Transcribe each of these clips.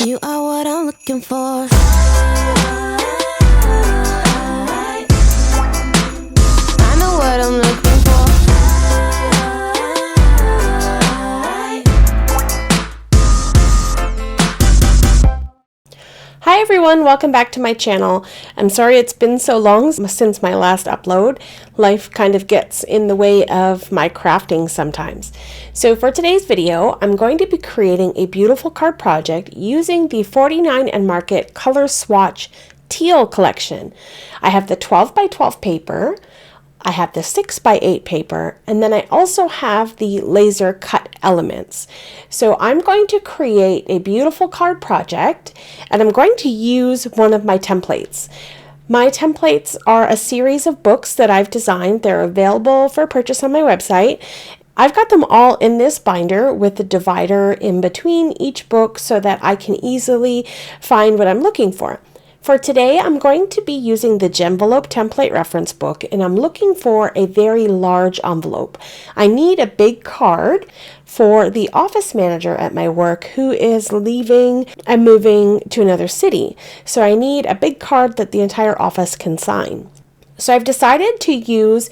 You are what I'm looking for. I know what I'm looking for. Hi everyone, welcome back to my channel. I'm sorry it's been so long since my last upload. Life kind of gets in the way of my crafting sometimes. So for today's video, I'm going to be creating a beautiful card project using the 49 and Market Color Swatch Teal collection. I have the 12 by 12 paper, I have the 6 by 8 paper, and then I also have the laser cut elements. So I'm going to create a beautiful card project, and I'm going to use one of my templates. My templates are a series of books that I've designed. They're available for purchase on my website. I've got them all in this binder with the divider in between each book so that I can easily find what I'm looking for. For today, I'm going to be using the Genvelope template reference book, and I'm looking for a very large envelope. I need a big card for the office manager at my work who is leaving and moving to another city. So I need a big card that the entire office can sign. So I've decided to use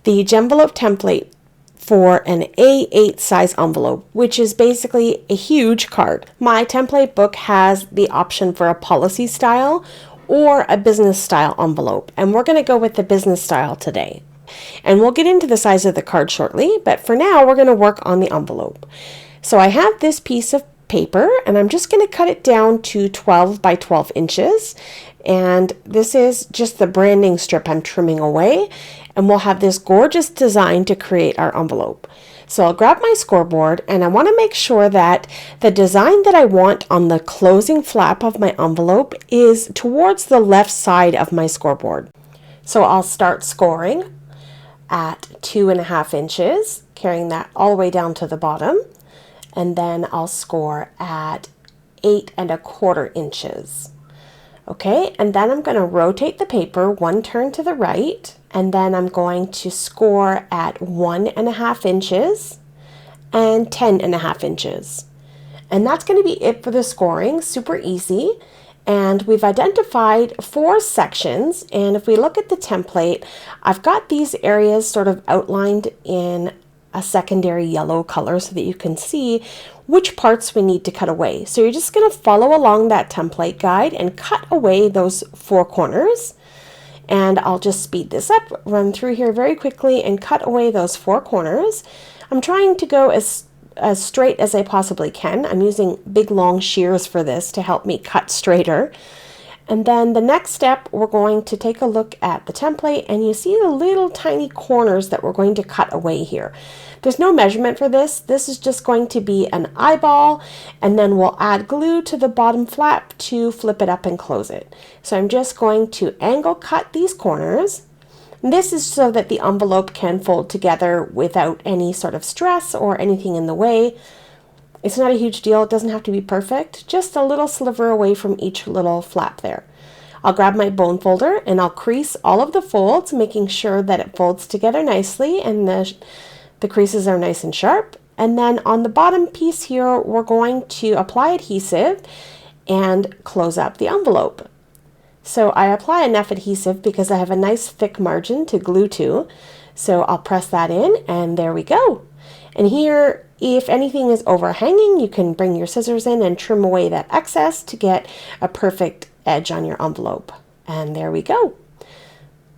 the Genvelope template for an A8 size envelope, which is basically a huge card. My template book has the option for a policy style or a business style envelope, and we're going to go with the business style today. And we'll get into the size of the card shortly, but for now we're going to work on the envelope. So I have this piece of paper, and I'm just going to cut it down to 12 by 12 inches. And this is just the branding strip I'm trimming away, and we'll have this gorgeous design to create our envelope. So I'll grab my scoreboard, and I want to make sure that the design that I want on the closing flap of my envelope is towards the left side of my scoreboard. So I'll start scoring at 2.5 inches, carrying that all the way down to the bottom, and then I'll score at 8.25 inches. Okay, and then I'm going to rotate the paper one turn to the right, and then I'm going to score at 1.5 inches and 10.5 inches. And that's going to be it for the scoring, super easy. And we've identified 4 sections, and if we look at the template, I've got these areas sort of outlined in a secondary yellow color so that you can see which parts we need to cut away. So you're just going to follow along that template guide and cut away those 4 corners. And I'll just speed this up, run through here very quickly and cut away those 4 corners. I'm trying to go as straight as I possibly can. I'm using big long shears for this to help me cut straighter. And then the next step, we're going to take a look at the template, and you see the little tiny corners that we're going to cut away here. There's no measurement for this. This is just going to be an eyeball, and then we'll add glue to the bottom flap to flip it up and close it. So I'm just going to angle cut these corners. This is so that the envelope can fold together without any sort of stress or anything in the way. It's not a huge deal. It doesn't have to be perfect. Just a little sliver away from each little flap there. I'll grab my bone folder and I'll crease all of the folds, making sure that it folds together nicely and the creases are nice and sharp. And then on the bottom piece here, we're going to apply adhesive and close up the envelope. So I apply enough adhesive because I have a nice thick margin to glue to. So I'll press that in, and there we go. And here, if anything is overhanging, you can bring your scissors in and trim away that excess to get a perfect edge on your envelope. And there we go.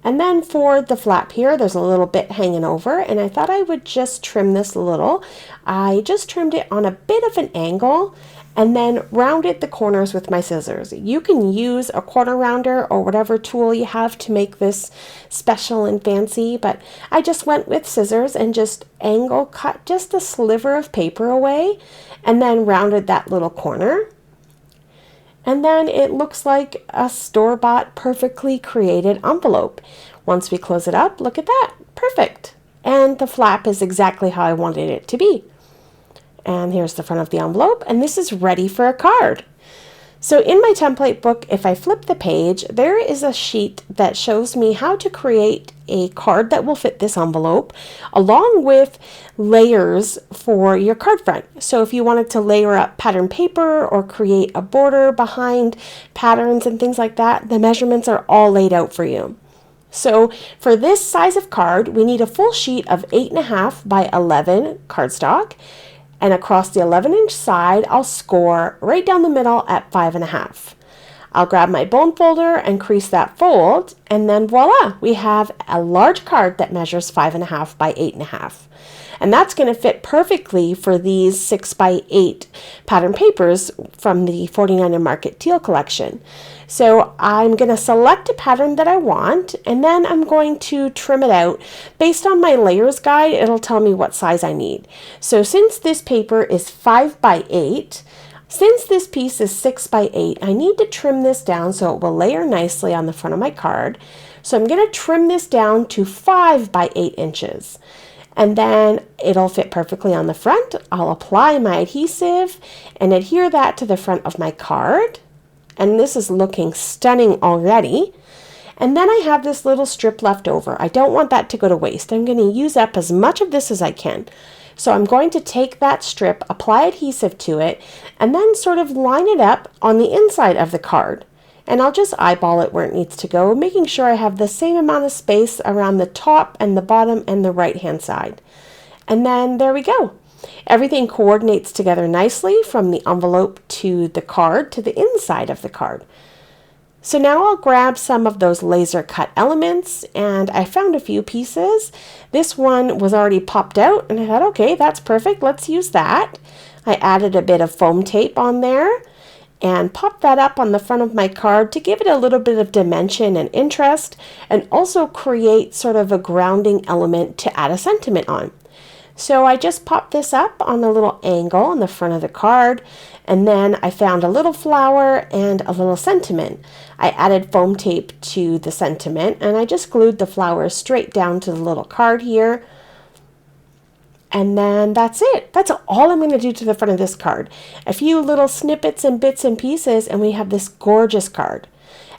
And then for the flap here, there's a little bit hanging over, and I thought I would just trim this a little. I just trimmed it on a bit of an angle and then rounded the corners with my scissors. You can use a corner rounder or whatever tool you have to make this special and fancy, but I just went with scissors and just angle cut just a sliver of paper away and then rounded that little corner. And then it looks like a store-bought, perfectly created envelope. Once we close it up, look at that, perfect. And the flap is exactly how I wanted it to be. And here's the front of the envelope, and this is ready for a card. So in my template book, if I flip the page, there is a sheet that shows me how to create a card that will fit this envelope, along with layers for your card front. So if you wanted to layer up pattern paper or create a border behind patterns and things like that, the measurements are all laid out for you. So for this size of card, we need a full sheet of 8.5 by 11 cardstock. And across the 11-inch side, I'll score right down the middle at 5.5. I'll grab my bone folder and crease that fold, and then voila, we have a large card that measures 5.5 by 8.5. And that's going to fit perfectly for these 6 by 8 pattern papers from the 49er Market Teal collection. So I'm going to select a pattern that I want, and then I'm going to trim it out. Based on my layers guide, it'll tell me what size I need. So since this paper is 5 by 8, since this piece is 6 by 8, I need to trim this down so it will layer nicely on the front of my card. So I'm going to trim this down to 5 by 8 inches. And then it'll fit perfectly on the front. I'll apply my adhesive and adhere that to the front of my card. And this is looking stunning already. And then I have this little strip left over. I don't want that to go to waste. I'm going to use up as much of this as I can. So I'm going to take that strip, apply adhesive to it, and then sort of line it up on the inside of the card. And I'll just eyeball it where it needs to go, making sure I have the same amount of space around the top and the bottom and the right hand side. And then there we go. Everything coordinates together nicely from the envelope to the card to the inside of the card. So now I'll grab some of those laser cut elements, and I found a few pieces. This one was already popped out, and I thought, okay, that's perfect, let's use that. I added a bit of foam tape on there and pop that up on the front of my card to give it a little bit of dimension and interest, and also create sort of a grounding element to add a sentiment on. So I just popped this up on a little angle on the front of the card, and then I found a little flower and a little sentiment. I added foam tape to the sentiment, and I just glued the flower straight down to the little card here. And then that's it. That's all I'm going to do to the front of this card. A few little snippets and bits and pieces, and we have this gorgeous card.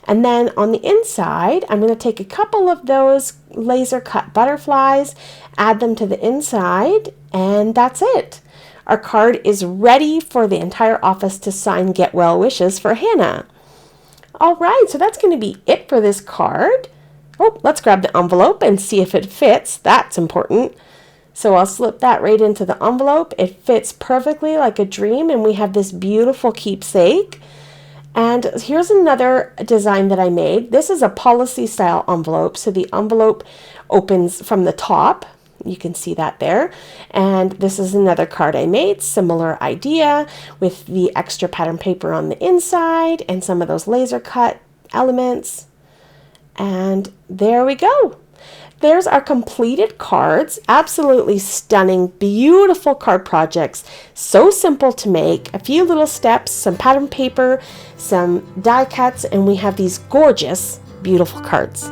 And then on the inside, I'm going to take a couple of those laser cut butterflies, add them to the inside, and that's it. Our card is ready for the entire office to sign get well wishes for Hannah. All right, so that's going to be it for this card. Oh, let's grab the envelope and see if it fits. That's important. So I'll slip that right into the envelope. It fits perfectly like a dream, and we have this beautiful keepsake. And here's another design that I made. This is a policy style envelope. So the envelope opens from the top. You can see that there. And this is another card I made, similar idea, with the extra pattern paper on the inside and some of those laser cut elements. And there we go. There's our completed cards. Absolutely stunning, beautiful card projects. So simple to make. A few little steps, some pattern paper, some die cuts, and we have these gorgeous, beautiful cards.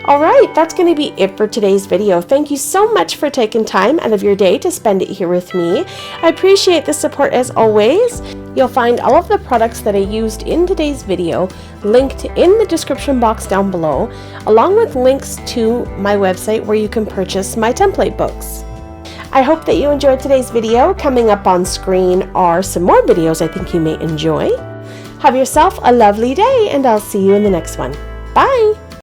All right, that's going to be it for today's video. Thank you so much for taking time out of your day to spend it here with me. I appreciate the support as always. You'll find all of the products that I used in today's video linked in the description box down below, along with links to my website where you can purchase my template books. I hope that you enjoyed today's video. Coming up on screen are some more videos I think you may enjoy. Have yourself a lovely day, and I'll see you in the next one. Bye!